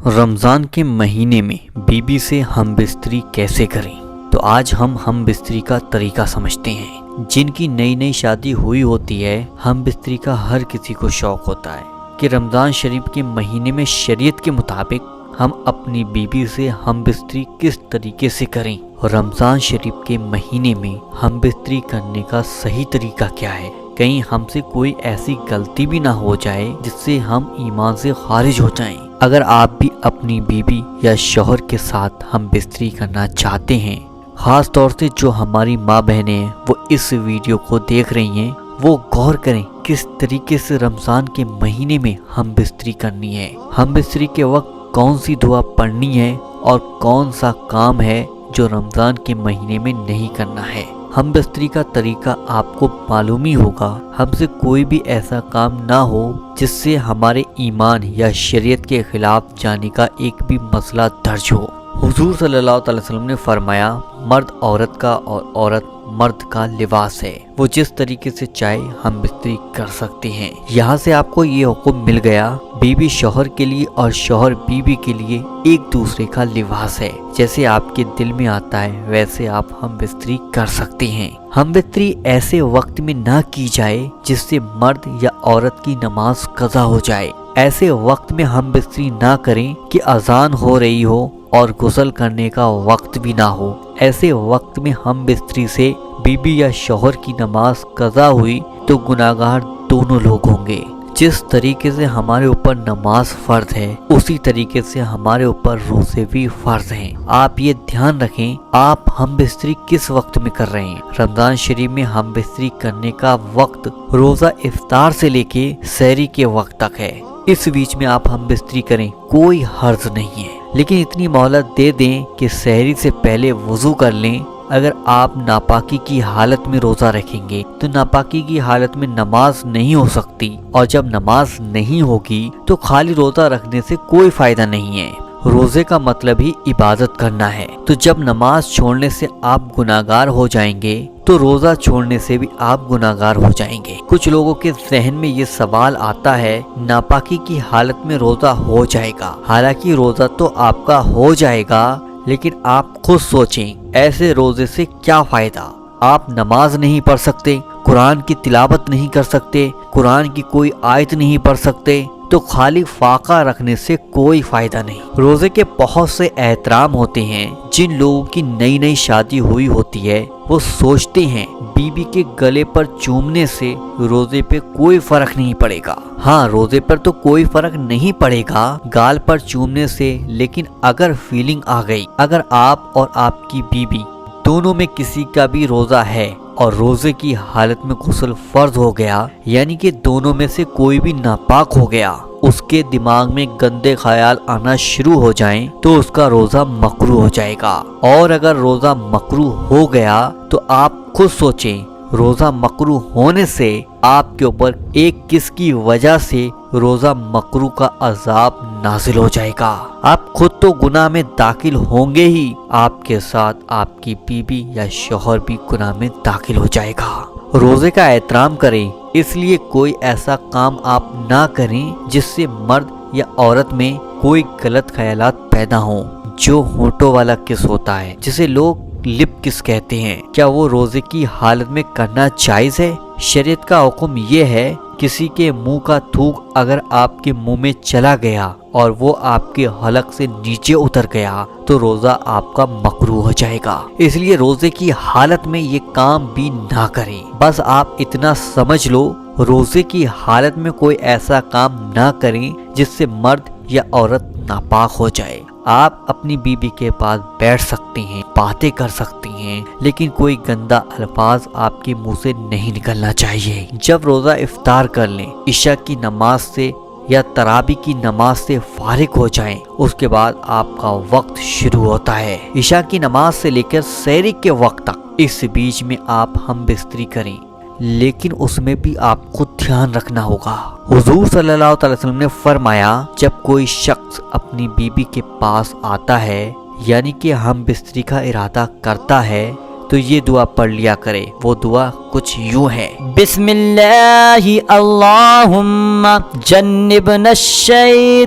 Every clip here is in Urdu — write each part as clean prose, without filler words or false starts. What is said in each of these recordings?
رمضان کے مہینے میں بیوی سے ہم بستری کیسے کریں؟ تو آج ہم بستری کا طریقہ سمجھتے ہیں۔ جن کی نئی نئی شادی ہوئی ہوتی ہے، ہم بستری کا ہر کسی کو شوق ہوتا ہے کہ رمضان شریف کے مہینے میں شریعت کے مطابق ہم اپنی بیوی سے ہم بستری کس طریقے سے کریں، اور رمضان شریف کے مہینے میں ہم بستری کرنے کا صحیح طریقہ کیا ہے۔ کہیں ہم سے کوئی ایسی غلطی بھی نہ ہو جائے جس سے ہم ایمان سے خارج ہو جائیں۔ اگر آپ بھی اپنی بیوی یا شوہر کے ساتھ ہم بستری کرنا چاہتے ہیں، خاص طور سے جو ہماری ماں بہنیں ہیں وہ اس ویڈیو کو دیکھ رہی ہیں، وہ غور کریں کس طریقے سے رمضان کے مہینے میں ہم بستری کرنی ہے۔ ہم بستری کے وقت کون سی دعا پڑھنی ہے اور کون سا کام ہے جو رمضان کے مہینے میں نہیں کرنا ہے۔ ہم بستری کا طریقہ آپ کو معلوم ہی ہوگا۔ ہم سے کوئی بھی ایسا کام نہ ہو جس سے ہمارے ایمان یا شریعت کے خلاف جانے کا ایک بھی مسئلہ درج ہو۔ حضور صلی اللہ علیہ وسلم نے فرمایا، مرد عورت کا اور عورت مرد کا لباس ہے، وہ جس طریقے سے چاہے ہم بستری کر سکتے ہیں۔ یہاں سے آپ کو یہ حکم مل گیا، بیوی شوہر کے لیے اور شوہر بیوی کے لیے ایک دوسرے کا لباس ہے۔ جیسے آپ کے دل میں آتا ہے ویسے آپ ہم بستری کر سکتے ہیں۔ ہم بستری ایسے وقت میں نہ کی جائے جس سے مرد یا عورت کی نماز قضا ہو جائے۔ ایسے وقت میں ہم بستری نہ کریں کہ اذان ہو رہی ہو اور غسل کرنے کا وقت بھی نہ ہو۔ ایسے وقت میں ہم بستری سے بیوی یا شوہر کی نماز قضا ہوئی تو گناہگار دونوں لوگ ہوں گے۔ جس طریقے سے ہمارے اوپر نماز فرض ہے، اسی طریقے سے ہمارے اوپر روزے بھی فرض ہیں۔ آپ یہ دھیان رکھیں، آپ ہم بستری کس وقت میں کر رہے ہیں۔ رمضان شریف میں ہم بستری کرنے کا وقت روزہ افطار سے لے کے سحری کے وقت تک ہے۔ اس بیچ میں آپ ہم بستری کریں، کوئی حرج نہیں ہے، لیکن اتنی مہلت دے دیں کہ سحری سے پہلے وضو کر لیں۔ اگر آپ ناپاکی کی حالت میں روزہ رکھیں گے تو ناپاکی کی حالت میں نماز نہیں ہو سکتی، اور جب نماز نہیں ہوگی تو خالی روزہ رکھنے سے کوئی فائدہ نہیں ہے۔ روزے کا مطلب ہی عبادت کرنا ہے، تو جب نماز چھوڑنے سے آپ گناہگار ہو جائیں گے تو روزہ چھوڑنے سے بھی آپ گناہگار ہو جائیں گے۔ کچھ لوگوں کے ذہن میں یہ سوال آتا ہے، ناپاکی کی حالت میں روزہ ہو جائے گا؟ حالانکہ روزہ تو آپ کا ہو جائے گا، لیکن آپ خود سوچیں ایسے روزے سے کیا فائدہ؟ آپ نماز نہیں پڑھ سکتے، قرآن کی تلاوت نہیں کر سکتے، قرآن کی کوئی آیت نہیں پڑھ سکتے، تو خالی فاقہ رکھنے سے کوئی فائدہ نہیں۔ روزے کے بہت سے احترام ہوتے ہیں۔ جن لوگوں کی نئی نئی شادی ہوئی ہوتی ہے وہ سوچتے ہیں بیوی کے گلے پر چومنے سے روزے پہ کوئی فرق نہیں پڑے گا۔ ہاں، روزے پر تو کوئی فرق نہیں پڑے گا گال پر چومنے سے، لیکن اگر فیلنگ آ گئی، اگر آپ اور آپ کی بیوی دونوں میں کسی کا بھی روزہ ہے اور روزے کی حالت میں غسل فرض ہو گیا، یعنی کہ دونوں میں سے کوئی بھی ناپاک ہو گیا، اس کے دماغ میں گندے خیال آنا شروع ہو جائیں تو اس کا روزہ مکروہ ہو جائے گا۔ اور اگر روزہ مکروہ ہو گیا تو آپ خود سوچیں، روزہ مکروہ ہونے سے آپ کے اوپر ایک کس کی وجہ سے روزہ مکروہ کا عذاب نازل ہو جائے گا۔ آپ خود تو گناہ میں داخل ہوں گے ہی، آپ کے ساتھ آپ کی بیوی یا شوہر بھی گناہ میں داخل ہو جائے گا۔ روزے کا احترام کریں، اس لیے کوئی ایسا کام آپ نہ کریں جس سے مرد یا عورت میں کوئی غلط خیالات پیدا ہوں۔ جو ہونٹوں والا کس ہوتا ہے، جسے لوگ لپ کس کہتے ہیں، کیا وہ روزے کی حالت میں کرنا جائز ہے؟ شریعت کا حکم یہ ہے، کسی کے منہ کا تھوک اگر آپ کے منہ میں چلا گیا اور وہ آپ کے حلق سے نیچے اتر گیا تو روزہ آپ کا مکروہ ہو جائے گا۔ اس لیے روزے کی حالت میں یہ کام بھی نہ کریں۔ بس آپ اتنا سمجھ لو، روزے کی حالت میں کوئی ایسا کام نہ کریں جس سے مرد یا عورت ناپاک ہو جائے۔ آپ اپنی بیوی کے پاس بیٹھ سکتے ہیں، باتیں کر سکتی ہیں، لیکن کوئی گندا الفاظ آپ کے منہ سے نہیں نکلنا چاہیے۔ جب روزہ افطار کر لیں، عشاء کی نماز سے یا تراویح کی نماز سے فارغ ہو جائیں، اس کے بعد آپ کا وقت شروع ہوتا ہے عشاء کی نماز سے لے کر سحری کے وقت تک۔ اس بیچ میں آپ ہم بستری کریں، لیکن اس میں بھی آپ کو دھیان رکھنا ہوگا۔ حضور صلی اللہ علیہ وسلم نے فرمایا، جب کوئی شخص اپنی بیوی کے پاس آتا ہے، یعنی کہ ہم بستری کا ارادہ کرتا ہے، تو یہ دعا پڑھ لیا کرے۔ وہ دعا کچھ یوں ہے، بسم اللہ اللہم جنبنا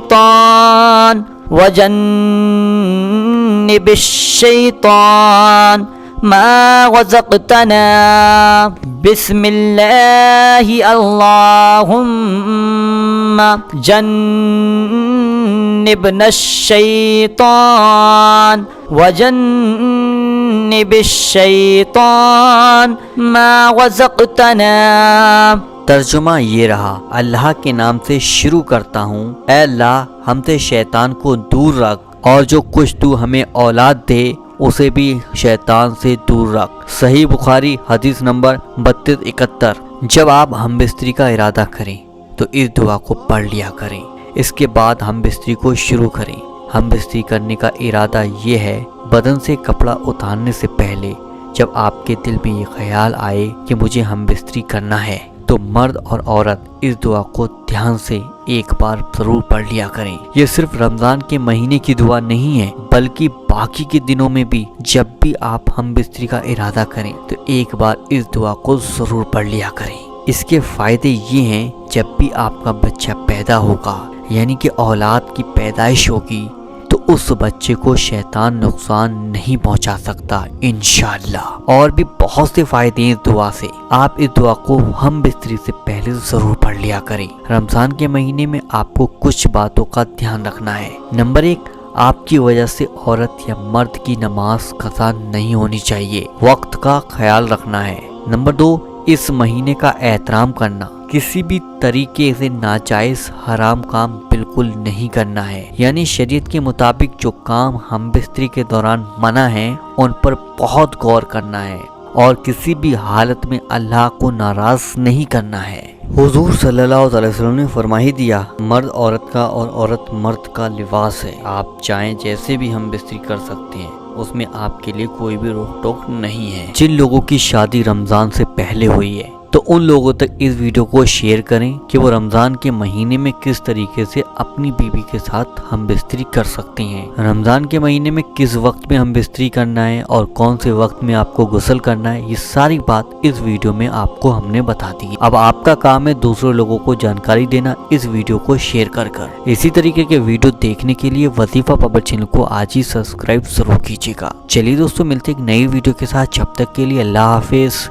الشیطان وجنب الشیطان ما رزقتنا بسم اللہ اللہم جنبنا الشیطان وجنب الشیطان ما رزقتنا۔ ترجمہ یہ رہا، اللہ کے نام سے شروع کرتا ہوں، اے اللہ ہم سے شیطان کو دور رکھ، اور جو کچھ تو ہمیں اولاد دے اسے بھی شیطان سے دور رکھ۔ صحیح بخاری حدیث نمبر 3271۔ جب آپ ہم بستری کا ارادہ کریں تو اس دعا کو پڑھ لیا کریں، اس کے بعد ہم بستری کو شروع کریں۔ ہم بستری کرنے کا ارادہ یہ ہے، بدن سے کپڑا اتارنے سے پہلے جب آپ کے دل میں یہ خیال آئے کہ مجھے ہم بستری کرنا ہے تو مرد اور عورت اس دعا کو دھیان سے ایک بار ضرور پڑھ لیا کریں۔ یہ صرف رمضان کے مہینے کی دعا نہیں ہے بلکہ باقی کے دنوں میں بھی جب بھی آپ ہم بستری کا ارادہ کریں تو ایک بار اس دعا کو ضرور پڑھ لیا کریں۔ اس کے فائدے یہ ہیں، جب بھی آپ کا بچہ پیدا ہوگا یعنی کہ اولاد کی پیدائش ہوگی تو اس بچے کو شیطان نقصان نہیں پہنچا سکتا انشاءاللہ۔ اور بھی بہت سے فائدے ہیں اس دعا سے، آپ اس دعا کو ہم بستری سے پہلے ضرور پڑھ لیا کریں۔ رمضان کے مہینے میں آپ کو کچھ باتوں کا دھیان رکھنا ہے۔ نمبر 1، آپ کی وجہ سے عورت یا مرد کی نماز قضا نہیں ہونی چاہیے، وقت کا خیال رکھنا ہے۔ نمبر 2، اس مہینے کا احترام کرنا، کسی بھی طریقے سے ناجائز حرام کام بالکل نہیں کرنا ہے، یعنی شریعت کے مطابق جو کام ہم بستری کے دوران منع ہیں ان پر بہت غور کرنا ہے اور کسی بھی حالت میں اللہ کو ناراض نہیں کرنا ہے۔ حضور صلی اللہ علیہ وسلم نے فرما ہی دیا، مرد عورت کا اور عورت مرد کا لباس ہے، آپ چاہیں جیسے بھی ہم بستری کر سکتے ہیں، اس میں آپ کے لیے کوئی بھی روک ٹوک نہیں ہے۔ جن لوگوں کی شادی رمضان سے پہلے ہوئی ہے تو ان لوگوں تک اس ویڈیو کو شیئر کریں کہ وہ رمضان کے مہینے میں کس طریقے سے اپنی بیوی کے ساتھ ہم بستری کر سکتے ہیں، رمضان کے مہینے میں کس وقت میں ہم بستری کرنا ہے اور کون سے وقت میں آپ کو غسل کرنا ہے، یہ ساری بات اس ویڈیو میں آپ کو ہم نے بتا دی۔ اب آپ کا کام ہے دوسرے لوگوں کو جانکاری دینا اس ویڈیو کو شیئر کر۔ اسی طریقے کے ویڈیو دیکھنے کے لیے وظیفہ پاپا چینل کو آج ہی سبسکرائب ضرور کیجیے گا۔ چلیے دوستوں، ملتے ایک نئی ویڈیو کے ساتھ، جب تک کے لیے اللہ حافظ۔